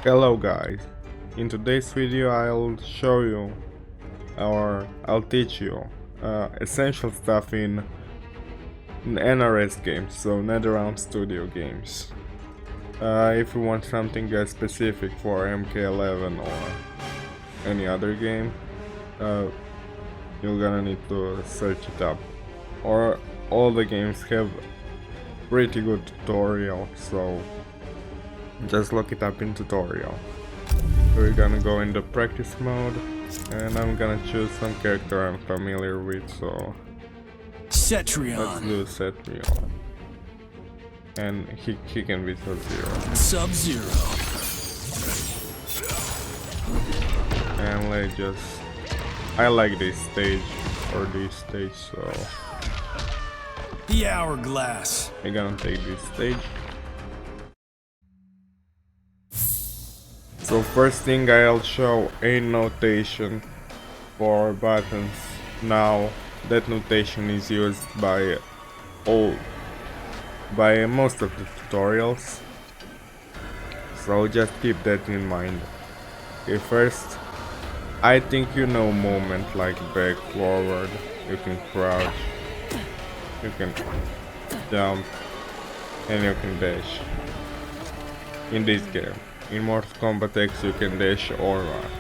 Hello guys, in today's video I'll show you or I'll teach you essential stuff in NRS games, so Nether Realm Studio games. If you want something specific for MK11 or any other game, you're gonna need to search it up. Or all the games have pretty good tutorial, so just look it up in tutorial. We're gonna go in the practice mode, and I'm gonna choose some character I'm familiar with, so let's do Cetrion. And he can be Sub-Zero. And I like this stage, so the hourglass. I'm gonna take this stage. So first thing I'll show a notation for buttons. Now that notation is used by most of the tutorials, so just keep that in mind. Okay, first, I think you know movement like back, forward, you can crouch, you can jump, and you can dash. In this game. In Mortal Kombat X you can dash or run,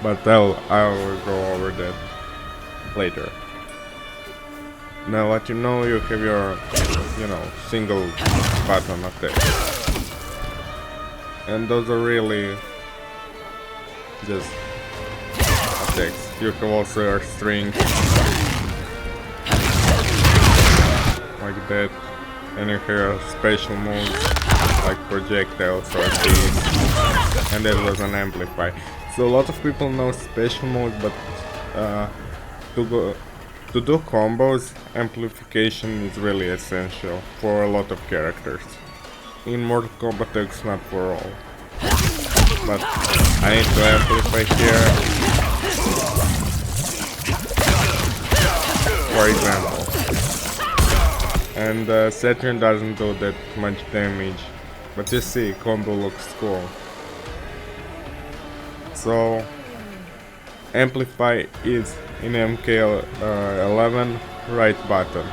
but I will go over that later. Now what you have your, single button attack, and those are really just attacks. You have also your string, like that, and you have your special moves like projectiles or these, and that was an amplify. So a lot of people know special mode, but to do combos, amplification is really essential for a lot of characters. In Mortal Kombat X, not for all, but I need to amplify here, for example. And Saturn doesn't do that much damage, but you see, combo looks cool. So amplify is in MK11 right button.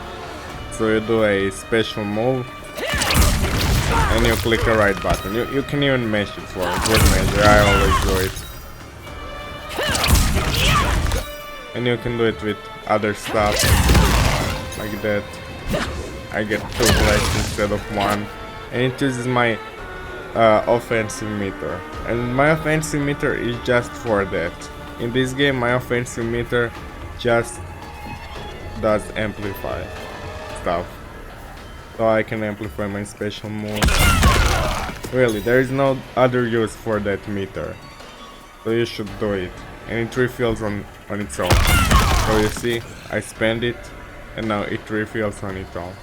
So you do a special move and you click the right button. You can even mash it for a good measure. I always do it. And you can do it with other stuff like that. I get 2 blasts instead of 1, and it uses my offensive meter, and my offensive meter is just for that. In this game my offensive meter just does amplify stuff, so I can amplify my special moves. Really, there is no other use for that meter, so you should do it, and it refills on its own. So you see, I spend it and now it refills on its own.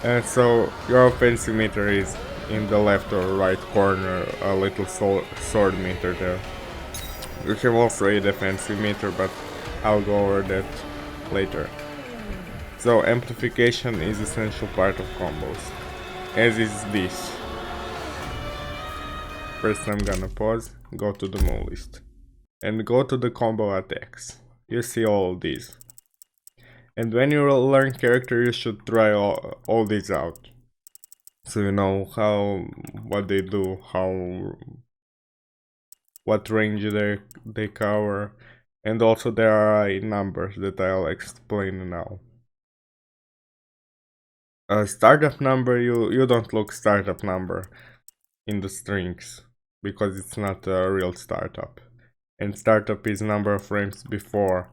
And so your offensive meter is in the left or right corner, a little sword meter there. You have also a defensive meter, but I'll go over that later. So amplification is essential part of combos, as is this. First I'm gonna pause, go to the move list, and go to the combo attacks. You see all these. And when you learn character, you should try all these out, so you know what they do, what range they cover, and also there are numbers that I'll explain now. Startup number, you don't look startup number in the strings, because it's not a real startup, and startup is number of frames before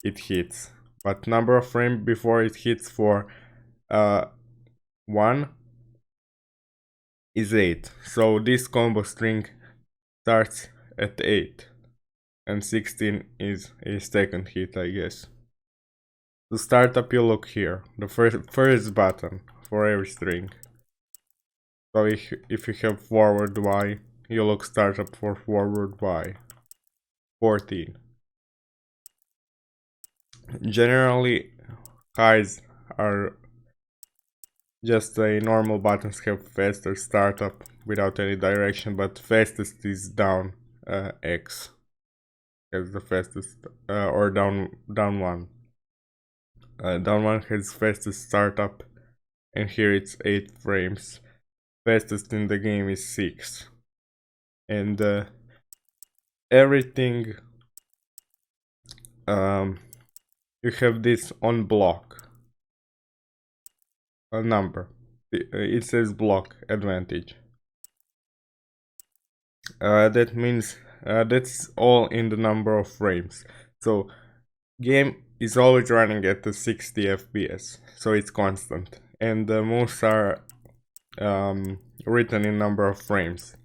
it hits. But number of frames before it hits for 1 is 8. So this combo string starts at 8. And 16 is a second hit, I guess. To start up, you look here. The first button for every string. So if you have forward Y, you look startup for forward Y. 14. Generally, highs are just a normal buttons have faster startup without any direction, but fastest is down X has the fastest, or down one. Down one has fastest startup, and here it's 8 frames. Fastest in the game is 6, and everything you have this on block a number. It says block advantage. That means that's all in the number of frames. So game is always running at the 60 FPS, so it's constant, and the moves are written in number of frames.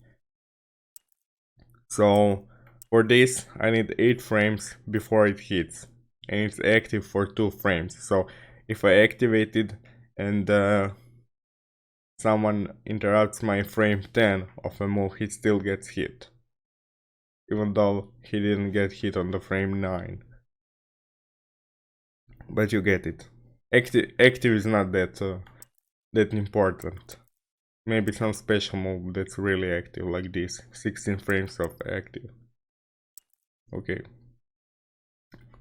So for this I need 8 frames before it hits, and it's active for 2 frames. So if I activate it and someone interrupts my frame 10 of a move, he still gets hit, even though he didn't get hit on the frame 9. But you get it. Active is not that important. Maybe some special move that's really active, like this. 16 frames of active. Okay.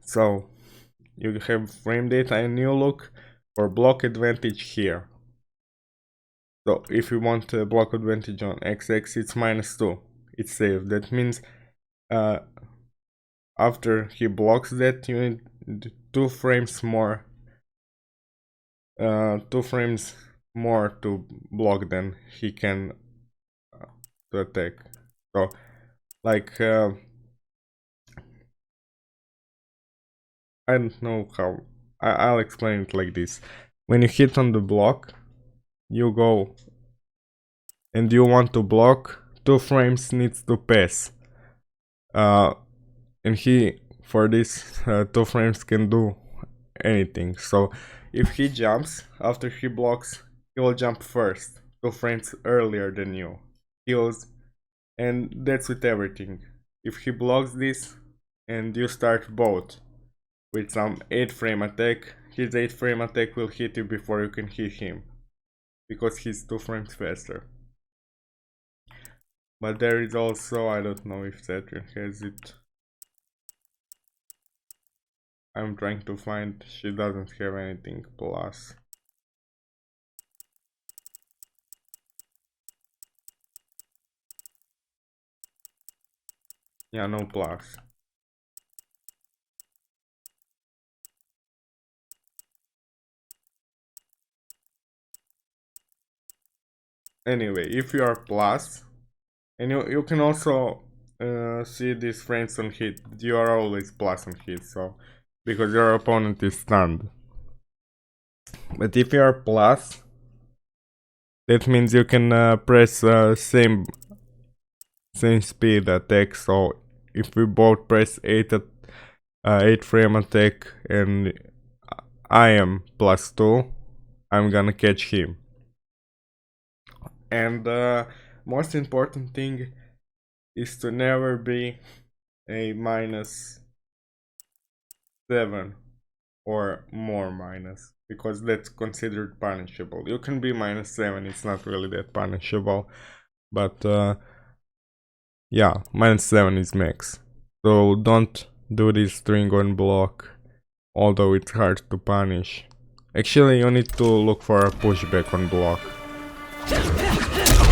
So you have frame data, and you look for block advantage here. So if you want block advantage on XX, it's -2. It's safe. That means after he blocks that, you need 2 frames more. 2 frames more to block than he can to attack. So like I don't know how. I'll explain it like this. When you hit on the block, you go and you want to block, 2 frames needs to pass. And he, for this 2 frames, can do anything. So if he jumps after he blocks, he will jump first, 2 frames earlier than you. Heals, and that's with everything. If he blocks this and you start both with some 8 frame attack, his 8 frame attack will hit you before you can hit him, because he's 2 frames faster. But there is also, I don't know if Saturn has it. I'm trying to find, she doesn't have anything plus. Yeah, no plus. Anyway, if you are plus, and you can also see these frames on hit, you are always plus on hit, so because your opponent is stunned. But if you are plus, that means you can press same speed attack. So if we both press 8 frame attack and I am +2, I'm gonna catch him. And the most important thing is to never be a -7 or more minus, because that's considered punishable. You can be -7, it's not really that punishable, but yeah, -7 is max. So don't do this string on block, although it's hard to punish. Actually, you need to look for a pushback on block.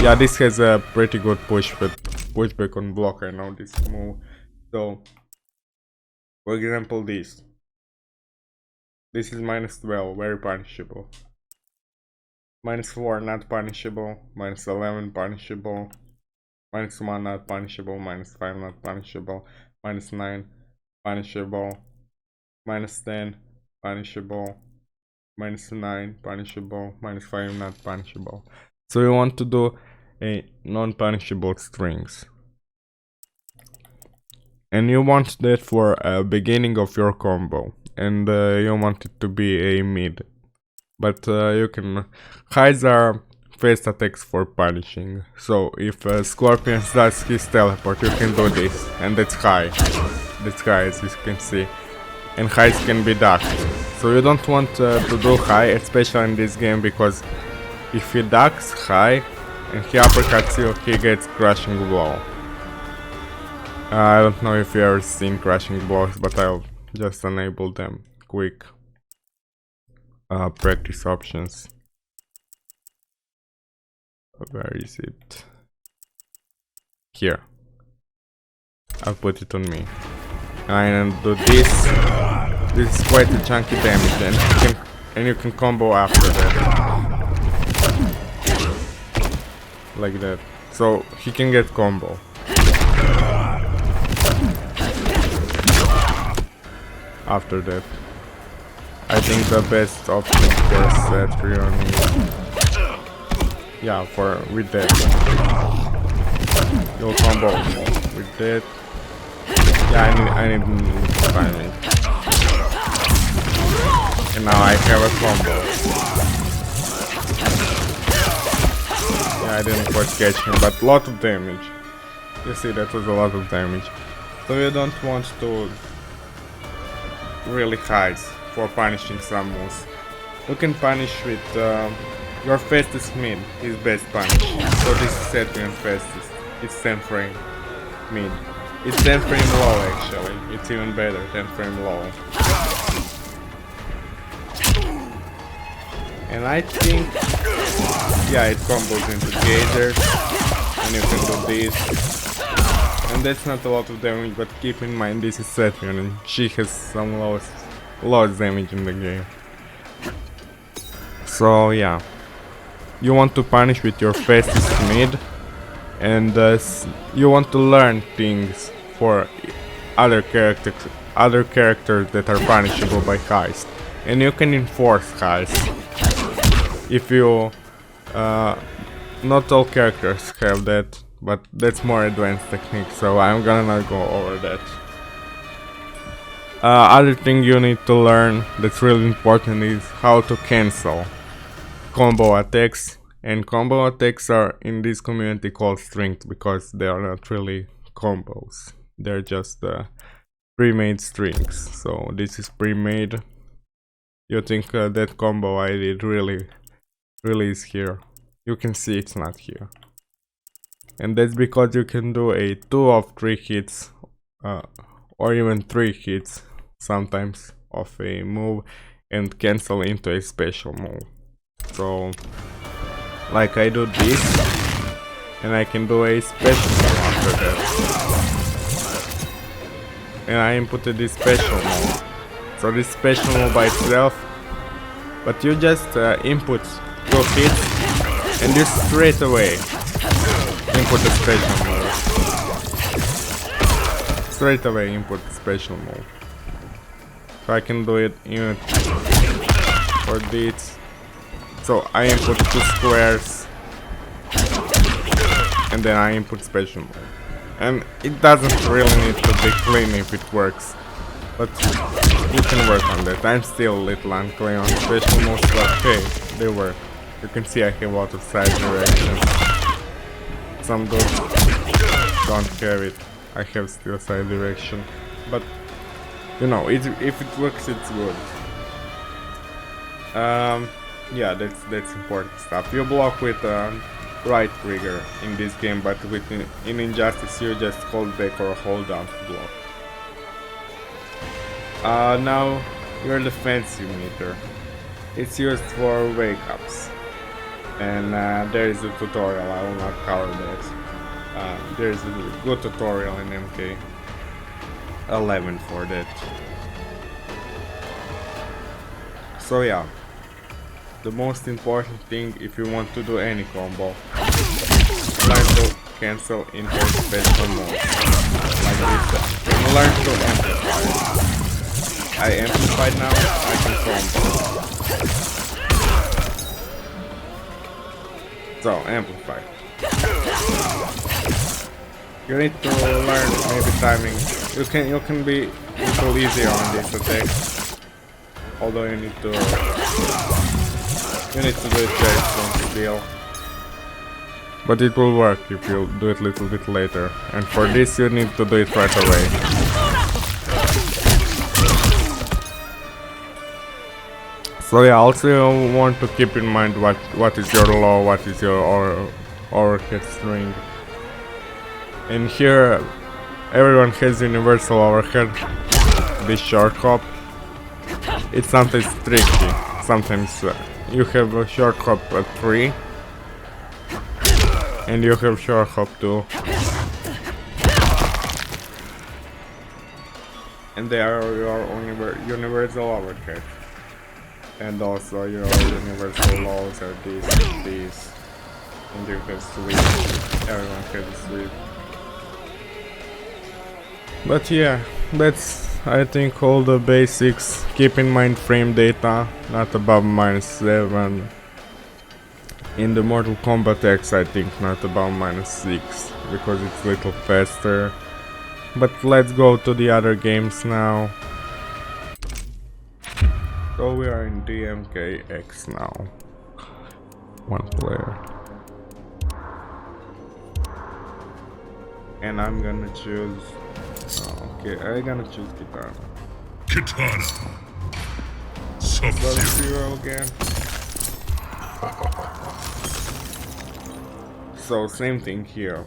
Yeah, this has a pretty good pushback on block. I know this move. So, for example, this is -12, very punishable. -4, not punishable. -11, punishable. -1, not punishable. -5, not punishable. -9, punishable. -10, punishable. -9, punishable. -5, not punishable. So you want to do a non-punishable strings. And you want that for a beginning of your combo. And you want it to be a mid. But you can... Highs are fast attacks for punishing. So if Scorpion does his teleport, you can do this. And that's high. That's high, as you can see. And highs can be dashed. So you don't want to do high, especially in this game, because If he ducks high and he uppercuts you, he gets crushing blow. I don't know if you ever seen crushing blows, but I'll just enable them quick. Practice options. Where is it? Here. I'll put it on me. And do this. This is quite a chunky damage, and you can combo after that. Like that. So he can get combo. After that. I think the best option for set Rion is, yeah, with that. You'll combo with that. Yeah, I need timing. And now I have a combo. Yeah, I didn't quite catch him, but a lot of damage. You see, that was a lot of damage. So you don't want to really hide for punishing some moves. You can punish with your fastest mid, his best punish. So this is Saturn fastest. It's 10 frame mid. It's 10 frame low actually. It's even better, 10 frame low. And I think, yeah, it combos into gazers, and you can do this. And that's not a lot of damage, but keep in mind this is Saturn and she has some lowest damage in the game. So yeah, you want to punish with your fastest mid, and you want to learn things for other characters that are punishable by heist, and you can enforce heist. If you, not all characters have that, but that's more advanced technique, so I'm gonna not go over that. Other thing you need to learn that's really important is how to cancel combo attacks, and combo attacks are in this community called strings because they are not really combos, they're just pre-made strings. So this is pre-made. You think that combo I did really is here. You can see it's not here, and that's because you can do a 2 of 3 hits or even 3 hits sometimes of a move and cancel into a special move. So like I do this and I can do a special move after that, and I inputted this special move. So this special move by itself, but you just input 2 hits and you straight away input the special move. Straight away input the special move. So I can do it even for this. So I input 2 squares and then I input special move. And it doesn't really need to be clean if it works, but you can work on that. I'm still a little unclean on special moves, but hey, they work. You can see I have a lot of side directions. Some dudes don't have it. I have still side direction, but you know, if it works, it's good. Yeah, that's important stuff. You block with right trigger in this game, but in Injustice you just hold back or hold down to block. Now your defense meter. It's used for wake ups, and there is a tutorial. I will not cover that. There is a good tutorial in MK11 for that. So yeah, the most important thing if you want to do any combo, learn to cancel into special moves like this, and learn to amplify. I amplified now, I can combo. So amplify. You need to learn maybe timing. You can be a little easier on this attack, although you need to do it very soon to deal. But it will work if you do it a little bit later, and for this you need to do it right away. So yeah, also you want to keep in mind what is your low, what is your overhead string. And here everyone has universal overhead. This short hop, it's sometimes tricky. Sometimes you have a short hop at 3 and you have short hop 2. And they are your universal overhead. And also your universal lows are these and these. And you have sweep. Everyone has a sweep. But yeah, that's I think all the basics. Keep in mind frame data, not above -7. In the Mortal Kombat X I think not above -6, because it's a little faster. But let's go to the other games now. So we are in DMKX now. One player. And I'm gonna choose... okay, I'm gonna choose Kitana. Katana. Sub-Zero again. So same thing here.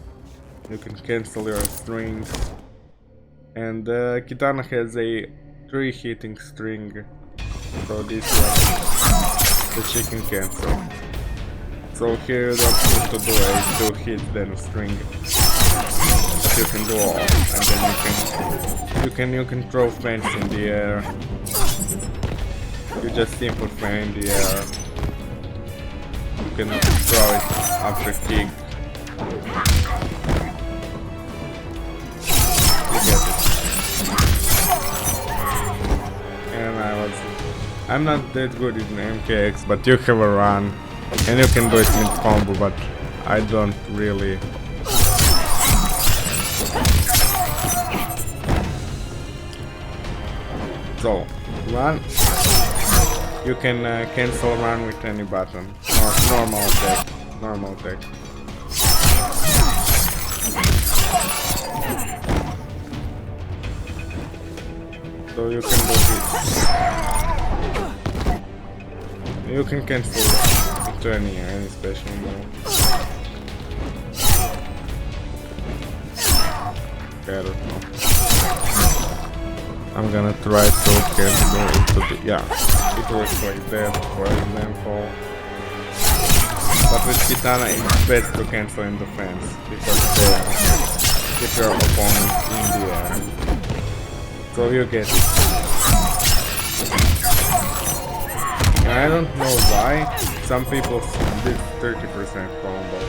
You can cancel your strings. And Kitana has a 3 hitting string. So this one, the chicken cancel. So here you don't need to do a 2 hit then a string. But you can do all, and then you can throw fence in the air. You just input fan in the air. You can throw it after kick. You get it. And I'm not that good in MKX, but you have a run, and you can do it mid combo, but I don't really. So, run, you can cancel run with any button, or normal attack, So you can do this. You can cancel into any special move. Okay, I don't know. I'm gonna try to cancel into the... yeah, it works like that, for example. But with Kitana it's best to cancel in defense, because keep your opponent in the air. So you get it. And I don't know why some people did 30% combo.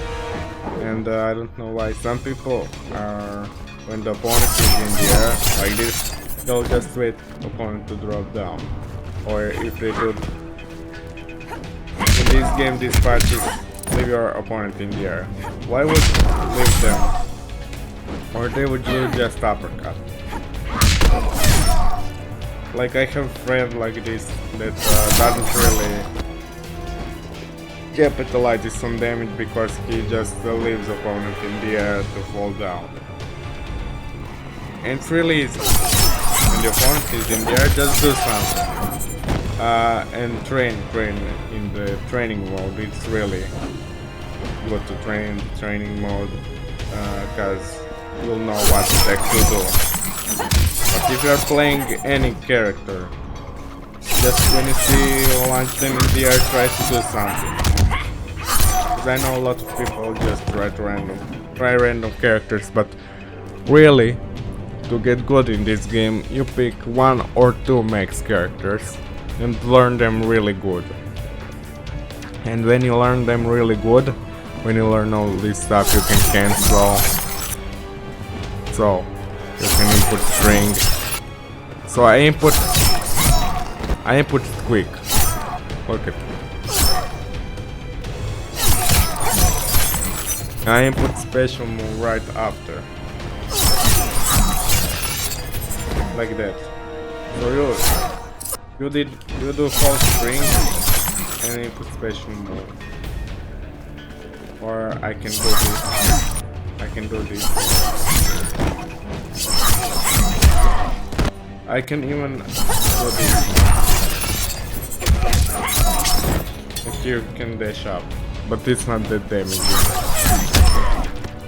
And I don't know why some people are... when the opponent is in the air, like this, they'll just wait opponent to drop down. Or if they do... in this game, this part is leave your opponent in the air. Why would leave them? Or they would do just uppercut. Like I have a friend like this that doesn't really capitalize on damage because he just leaves opponent in the air to fall down. And it's really easy. When the opponent is in the air, just do something. And train in the training mode. It's really good to training mode, cause you'll know what attack to do. But if you're playing any character, just when you see launch them in the air, try to do something. Because I know a lot of people just try random characters, but really, to get good in this game, you pick 1 or 2 max characters and learn them really good. And when you learn them really good, when you learn all this stuff, you can cancel. So you can input string. So I input quick. Look at. I input special move right after. Like that. So you do full string and input special move. Or I can do this. I can do this. I can even do this. you can dash up, but it's not that damaging.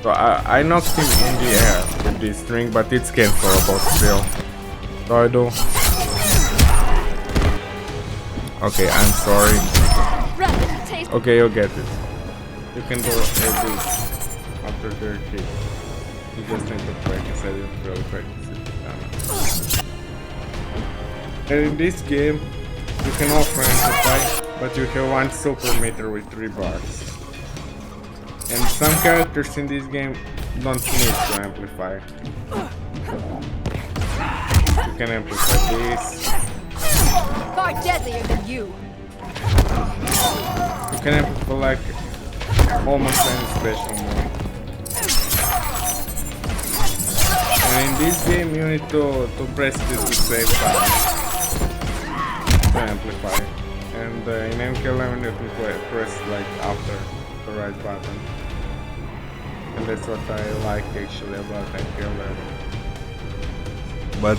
So I knocked him in the air with this string, but it's cancelable still. So I do. Okay, I'm sorry. Okay, you get it. You can do this after 30. You just need to practice. I didn't really practice it. And in this game, you can also amplify, but you have one super meter with 3 bars. And some characters in this game don't need to amplify. You can amplify this. Far deadlier than you. You can amplify like almost any special move. And in this game you need to press this to save time. To amplify. And in MK11 you can press like after the right button. And that's what I like actually about MK11. But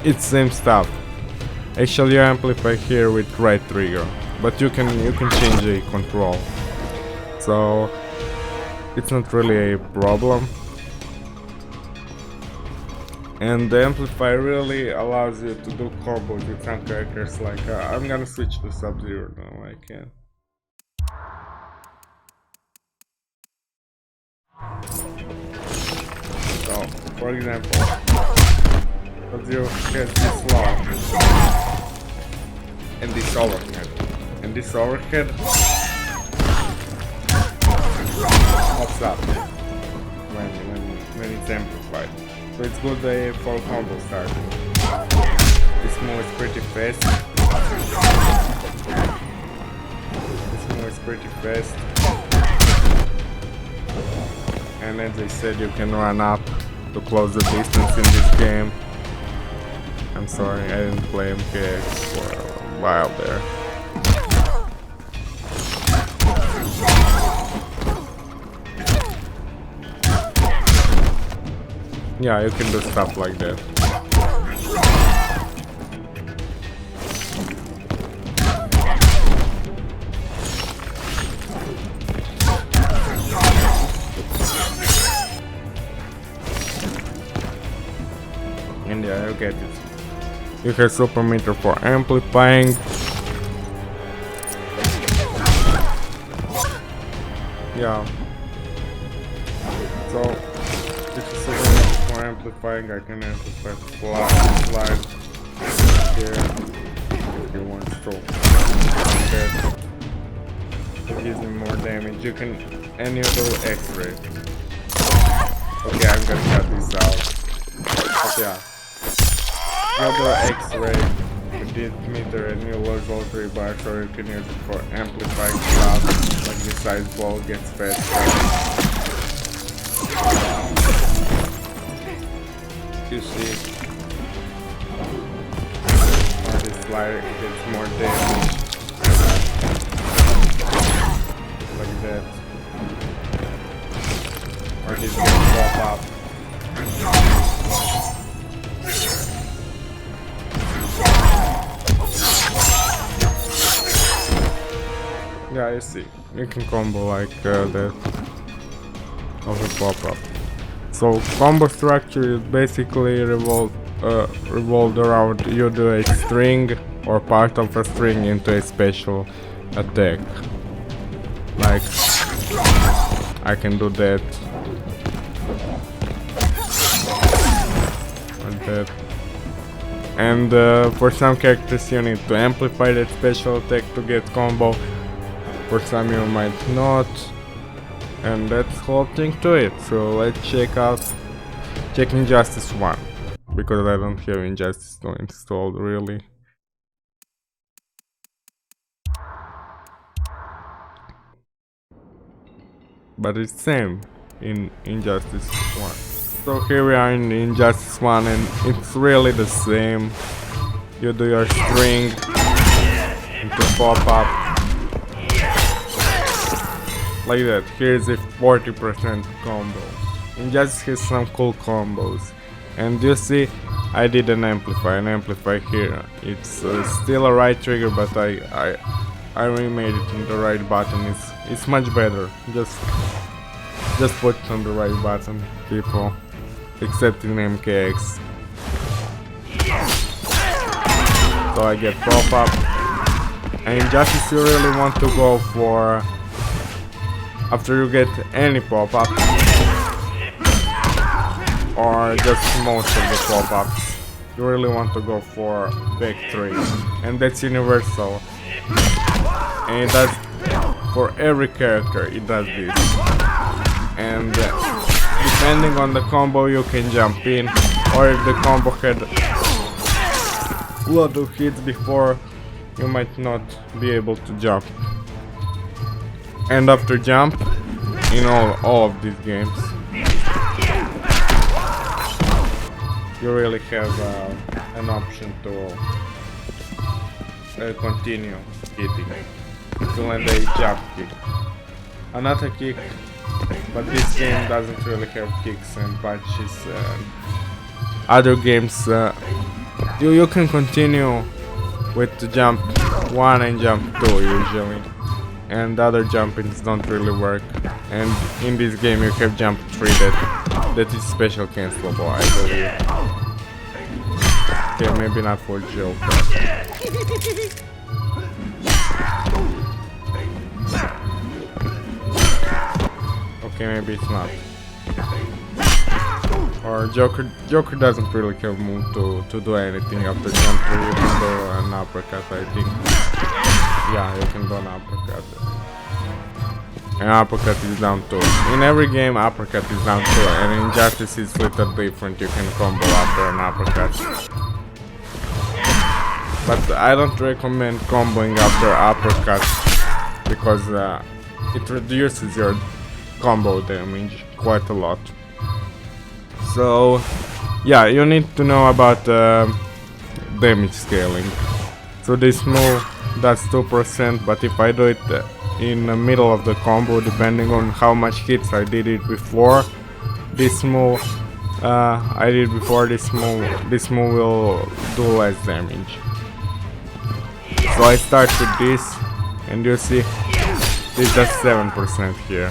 it's same stuff. Actually you amplify here with right trigger, but you can change the control. So it's not really a problem. And the amplifier really allows you to do combos with some characters, like I'm gonna switch to Sub-Zero now, I can. So, for example, Sub-Zero has this law and this overhead. And this overhead pops up when it's amplified. So it's good for combo starting. This move is pretty fast. And as I said, you can run up to close the distance in this game. I'm sorry, I didn't play MKX for a while there. Yeah, you can do stuff like that. And yeah, you get it. You have super meter for amplifying. Yeah. So if you super meter for amplifying, I can amplify slide here if you want to. It gives me more damage. You can enable X-ray. Okay, I'm gonna cut this out. But yeah. You do X-ray with this meter and you lose all 3 bars, or you can use it for amplifying stuff, like the size ball gets faster. You see, or this slider gets more damage, like that, or this can pop up. Yeah, I see. You can combo like that over pop-up. So combo structure is basically revolved around you do a string or part of a string into a special attack. Like I can do that. Like that. And for some characters you need to amplify that special attack to get combo. For some you might not, and that's the whole thing to it. So let's check Injustice 1, because I don't have Injustice 2 installed really. But it's same in Injustice 1. So here we are in Injustice 1 and it's really the same. You do your string into pop up. Like that. Here's a 40% combo. Injustice has some cool combos. And you see, I did an amplify here. It's still a right trigger, but I I remade it in the right button. It's much better. Just put it on the right button, people. Except in MKX. So I get pop-up. And in Justice you really want to go for... After you get any pop-up, or just most of the pop-ups, you really want to go for back 3. And that's universal. And it does... For every character it does this. And depending on the combo you can jump in, or if the combo had a lot of hits before, you might not be able to jump. And after jump, in all of these games, you really have an option to continue hitting. To land a jump kick. Another kick, but this game doesn't really have kicks and punches. Other games, you can continue with the jump 1 and jump 2 usually, and other jumpings don't really work. And in this game you have jump 3 that is special cancelable, I believe. Okay, maybe not for Joker. Okay, maybe it's not. Or Joker doesn't really have move to do anything after jump 3. You can do an uppercut, I think. Yeah, you can do an uppercut. And uppercut is down 2. In every game uppercut is down 2, and in Justice it's little different. You can combo after an uppercut. But I don't recommend comboing after uppercut because it reduces your combo damage quite a lot. So yeah, you need to know about damage scaling. So this move does 2%, but if I do it in the middle of the combo, depending on how much hits I did it before this move, this move will do less damage. So I start with this, and you see this does 7% here.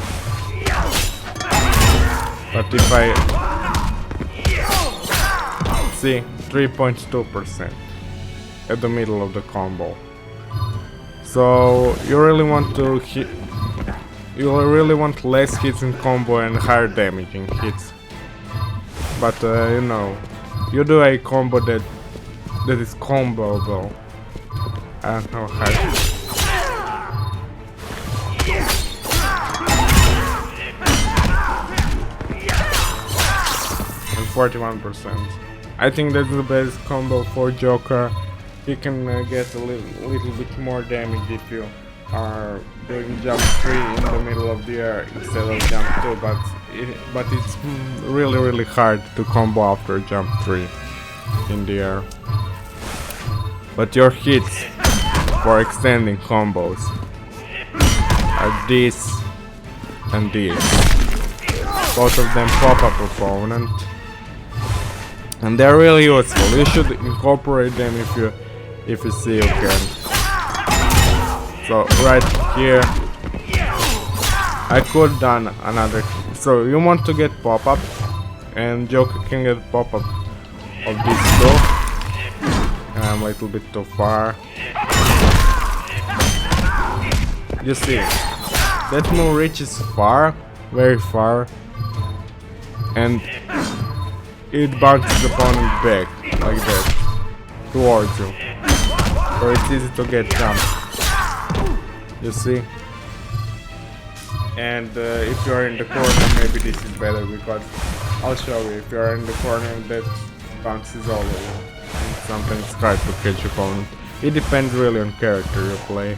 But if I see 3.2% at the middle of the combo. So you really want to hit. You really want less hits in combo and higher damaging hits. But you know, you do a combo that is comboable. I don't know how. And 41%. I think that's the best combo for Joker. You can get a little bit more damage if you are doing jump 3 in the middle of the air instead of jump 2, but it's really hard to combo after jump 3 in the air. But your hits for extending combos are this and this. Both of them pop up opponent, and they're really useful. You should incorporate them if you see you can. So right here I could done another. So you want to get pop-up, and Joker can get pop-up of this too. I'm a little bit too far. You see, that move reaches far, very far, and it bounces the opponent back, like that, towards you. So it's easy to get jumped. You see? And if you are in the corner, maybe this is better, because I'll show you. If you are in the corner, that bounces all over. And sometimes it's hard to catch your opponent. It depends really on character you play.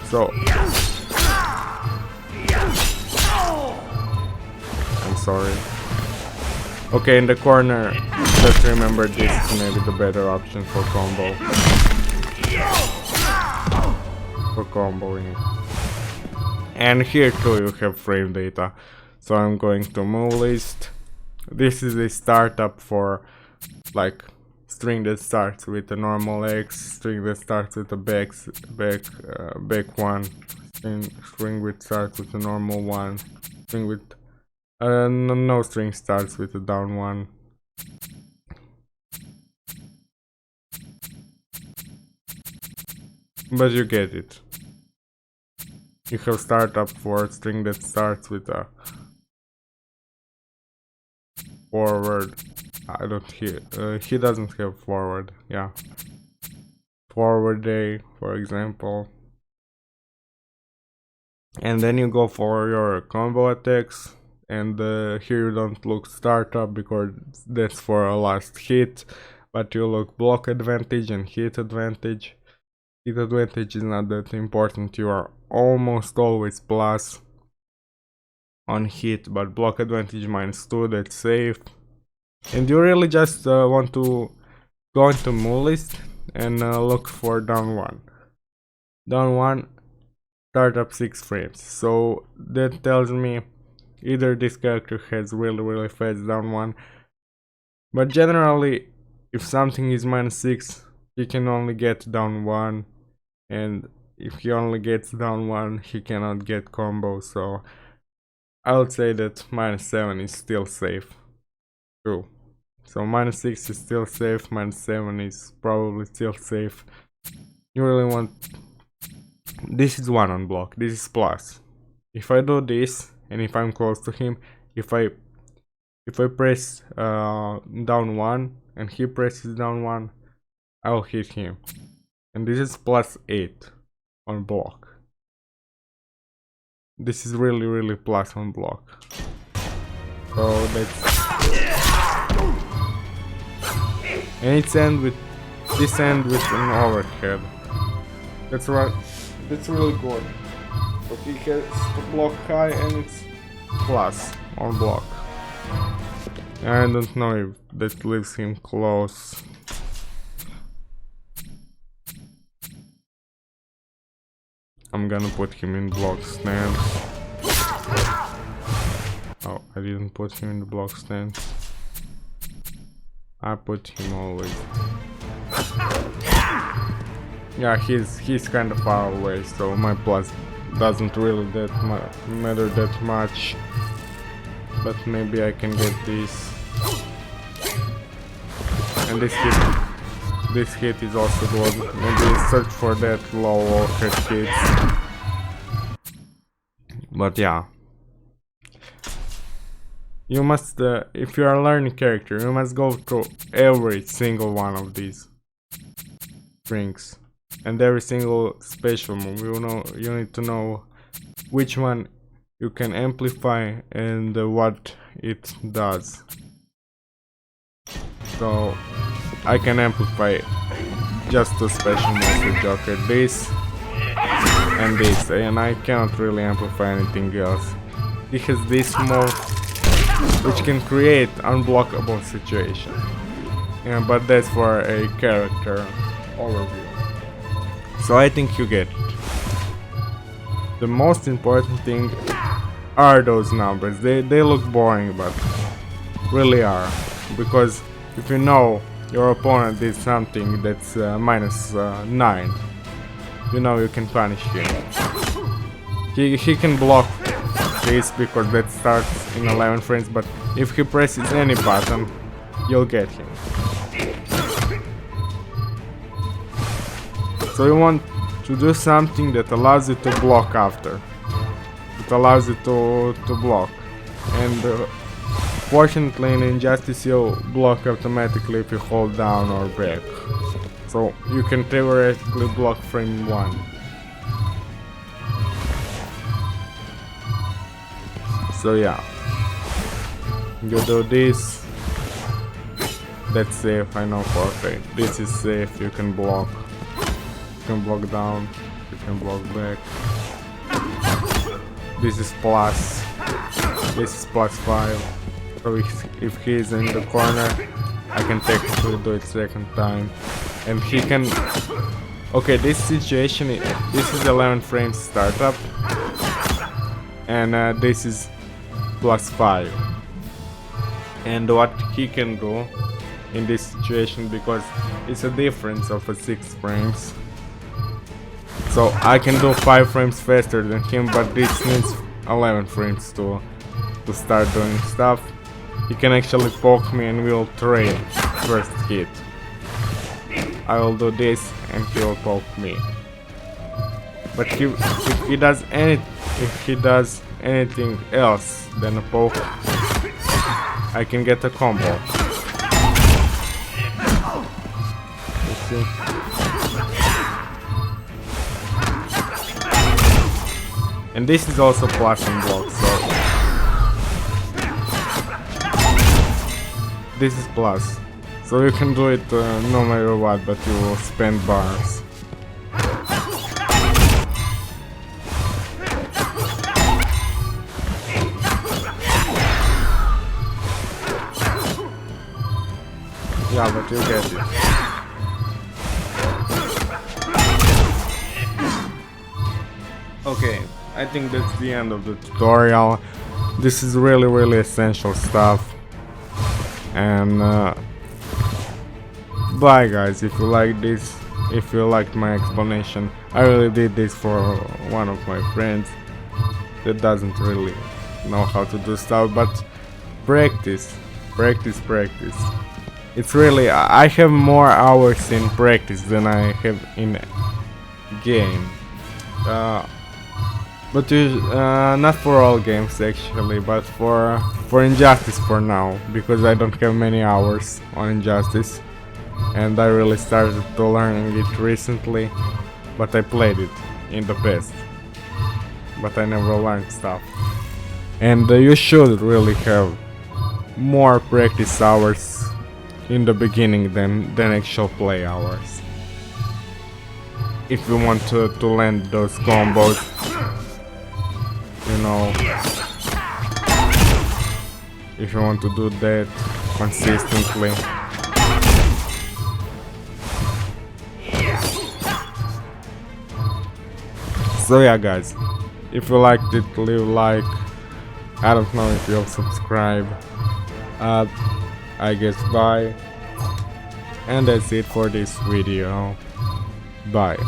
So I'm sorry. Okay, in the corner, just remember this is maybe the better option for combo. For comboing. And here too you have frame data. So I'm going to move list. This is a startup for like string that starts with a normal X, string that starts with a back one, string which starts with a normal one, string with no string starts with a down one. But you get it. You have startup for a string that starts with a forward. I don't hear. He doesn't have forward. Yeah. Forward A, for example. And then you go for your combo attacks. And here you don't look startup because that's for a last hit. But you look block advantage and hit advantage. Hit advantage is not that important. You are almost always plus on hit, but block advantage -2, that's safe. And you really just want to go into move list and look for down one. Down one, start up 6 frames. So that tells me either this character has really fast down one, but generally if something is -6, he can only get down one, and if he only gets down one, he cannot get combo. So I would say that -7 is still safe. True. So -6 is still safe, -7 is probably still safe. You really want... This is 1 on block, this is plus. If I do this, and if I'm close to him, if I press down 1, and he presses down 1, I'll hit him. And this is +8 on block. This is really plus on block. So that's... And it's end with an overhead. That's right. That's really good. But he has to block high and it's plus on block. I don't know if that leaves him close. I'm gonna put him in block stance. Oh, I didn't put him in the block stance. I put him always. Yeah, he's kind of far away, so my plus doesn't really matter that much. But maybe I can get this. And this hit is also good. Maybe search for that low overhead hits. But yeah. You must, if you are a learning character, you must go through every single one of these strings and every single special move. You need to know which one you can amplify and what it does. So I can amplify just 2 special moves with Joker, this and this, and I cannot really amplify anything else. It has this move which can create unblockable situation. Yeah, but that's for a character overview. So I think you get it. The most important thing are those numbers. They look boring, but really are. Because if you know your opponent did something that's -9, you know you can punish him. He can block this because that starts in 11 frames, but if he presses any button, you'll get him. So you want to do something that allows you to block after. It allows you to block. And fortunately in Injustice you'll block automatically if you hold down or back. So you can theoretically block frame 1. So yeah, you do this, that's safe, I know for a fact. This is safe, you can block down, you can block back. This is plus, this is +5, so if he is in the corner, I can technically do it second time. And he can, okay, this situation, this is 11 frames startup, and this is +5. And what he can do in this situation because it's a difference of 6 frames. So I can do 5 frames faster than him, but this needs 11 frames to start doing stuff. He can actually poke me and we'll trade first hit. I will do this and he will poke me. But if he does anything else than a poke, I can get a combo. You see? And this is also plus and block, so this is plus. So you can do it no matter what, but you will spend bars. Yeah, but you get it. Okay, I think that's the end of the tutorial. This is really essential stuff. And bye guys, if you like this, if you liked my explanation. I really did this for one of my friends that doesn't really know how to do stuff, but practice. It's really, I have more hours in practice than I have in game. But not for all games actually, but for Injustice for now, because I don't have many hours on Injustice, and I really started to learn it recently, but I played it in the past, but I never learned stuff. And you should really have more practice hours in the beginning than actual play hours, if you want to land those combos, you know, if you want to do that consistently. So yeah guys, if you liked it, leave a like. I don't know if you'll subscribe. I guess bye. And that's it for this video. Bye.